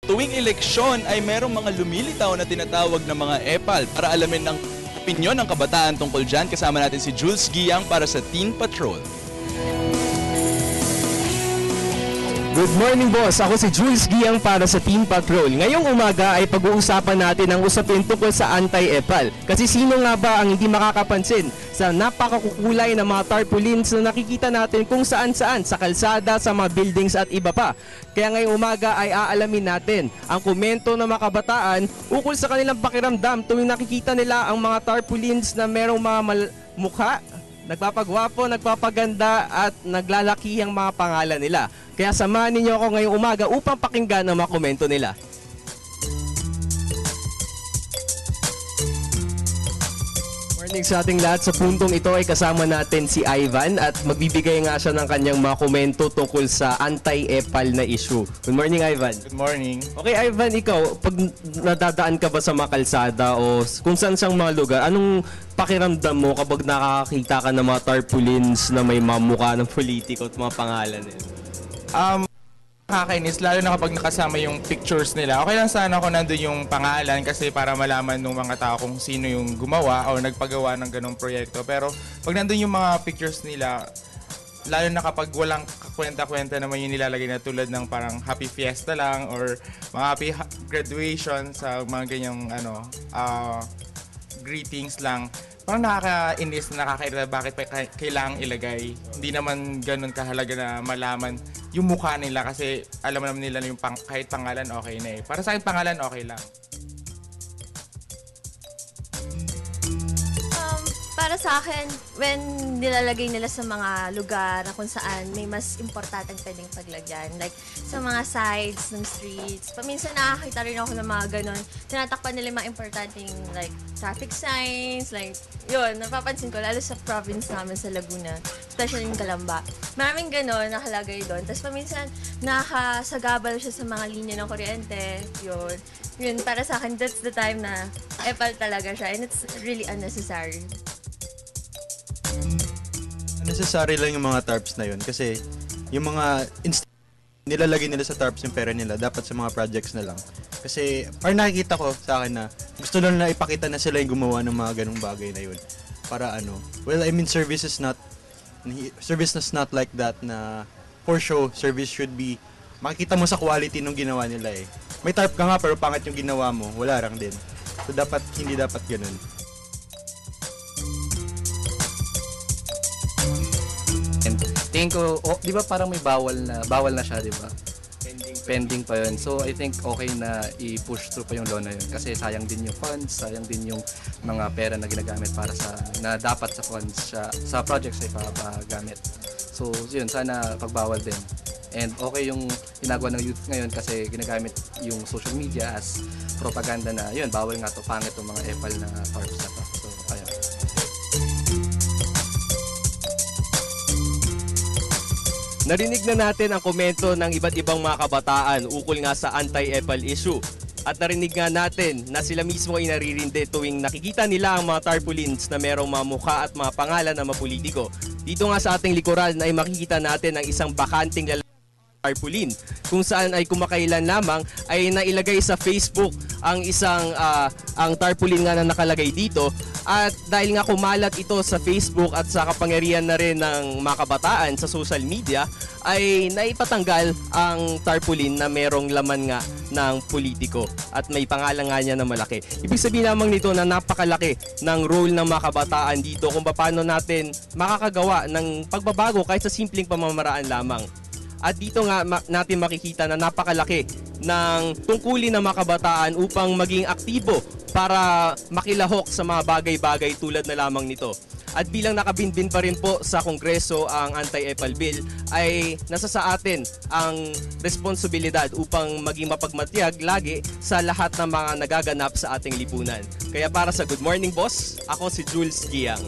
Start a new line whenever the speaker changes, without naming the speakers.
Tuwing eleksyon ay merong mga lumilitaw na tinatawag na mga epal para alamin ang opinyon ng kabataan tungkol dyan. Kasama natin si Jules Giyang para sa Teen Patrol.
Good morning, boss. Ako si Jules Giyang para sa Teen Patrol. Ngayong umaga ay pag-uusapan natin ang usapin tungkol sa anti-epal. Kasi sino nga ba ang hindi makakapansin sa napakakukulay na mga tarpaulins na nakikita natin kung saan-saan, sa kalsada, sa mga buildings at iba pa. Kaya ngayong umaga ay aalamin natin ang komento ng mga kabataan ukol sa kanilang pakiramdam tuwing nakikita nila ang mga tarpaulins na merong mga mukha, nagpapagwapo, nagpapaganda at naglalakihang mga pangalan nila. Kaya samahan ninyo ako ngayong umaga upang pakinggan ang mga komento nila. Morning sa ating lahat. Sa puntong ito ay kasama natin si Ivan at magbibigay nga siya ng kanyang mga komento tungkol sa anti-epal na issue. Good morning, Ivan.
Good morning.
Okay, Ivan, ikaw, pag nadadaan ka ba sa mga kalsada o kung saan sang mga lugar, anong pakiramdam mo kapag nakakita ka ng mga tarpaulins na may mga mukha ng politiko at mga pangalan nila?
Nakakainis, lalo na kapag nakasama yung pictures nila. Okay lang sana kung nandun yung pangalan kasi para malaman ng mga tao kung sino yung gumawa o nagpagawa ng ganong proyekto. Pero pag nandun yung mga pictures nila, lalo na kapag walang kwenta-kwenta naman yung nilalagay na tulad ng parang happy fiesta lang or mga happy graduation sa mga ganyang greetings lang. Parang nakakainis, nakakairita bakit pa kailangang ilagay. Hindi naman ganun kahalaga na malaman yung mukha nila kasi alam naman nila na yung kahit pangalan okay na eh. Para sa akin pangalan okay lang.
Para sa akin, when nilalagay nila sa mga lugar na kung saan may mas importanteng pwedeng paglagyan. Like, sa mga sides ng streets. Paminsan nakakita rin ako ng mga ganon. Tinatakpan nila yung mga importanteng like traffic signs, like, yun, napapansin ko, lalo sa province namin sa Laguna, especially yung Calamba. Maraming ganon nakalagay doon. Tapos paminsan, nakasagabal siya sa mga linya ng kuryente. Yun. Yun, para sa akin, that's the time na epal talaga siya. And it's really unnecessary.
Necessary lang yung mga tarps na yun kasi yung mga nilalagay nila sa tarps yung pera nila dapat sa mga projects na lang. Kasi parang nakikita ko sa akin na gusto lang na ipakita na sila yung gumawa ng mga ganung bagay na yun. Para well, I mean service is not like that na for show. Service should be makikita mo sa quality nung ginawa nila eh. May tarp ka nga pero pangit yung ginawa mo, wala lang din. So hindi dapat ganun.
Tingin ko, di ba parang may bawal na siya, di ba? Pending pa yun. So I think okay na i-push through pa yung law na yun. Kasi sayang din yung funds, sayang din yung mga pera na ginagamit para na dapat sa funds siya, sa projects ay ipapagamit. So yun, sana pagbawal din. And okay yung ginagawa ng youth ngayon kasi ginagamit yung social media as propaganda na yun, bawal nga to, pangit yung mga epal na tarps na to. So ayun.
Narinig na natin ang komento ng iba't ibang mga kabataan ukol nga sa anti-epal issue. At narinig nga natin na sila mismo ay naririndi tuwing nakikita nila ang mga tarpaulins na merong mga mukha at mga pangalan ng mga politiko. Dito nga sa ating likuran ay makikita natin ang isang bakanting tarpaulin kung saan ay kumakailan lamang ay nailagay sa Facebook ang ang tarpaulin nga na nakalagay dito. At dahil nga kumalat ito sa Facebook at sa kapangyarihan na rin ng mga kabataan sa social media, ay naipatanggal ang tarpaulin na merong laman nga ng politiko at may pangalan nga niya na malaki. Ibig sabihin lamang nito na napakalaki ng role ng mga kabataan dito kung paano natin makakagawa ng pagbabago kahit sa simpleng pamamaraan lamang. At dito nga natin makikita na napakalaki ng tungkulin ng mga kabataan upang maging aktibo para makilahok sa mga bagay-bagay tulad na lamang nito. At bilang nakabinbin pa rin po sa Kongreso ang anti-epal bill, ay nasa sa atin ang responsibilidad upang maging mapagmatiyag lagi sa lahat ng mga nagaganap sa ating lipunan. Kaya para sa Good Morning Boss, ako si Jules Giyang.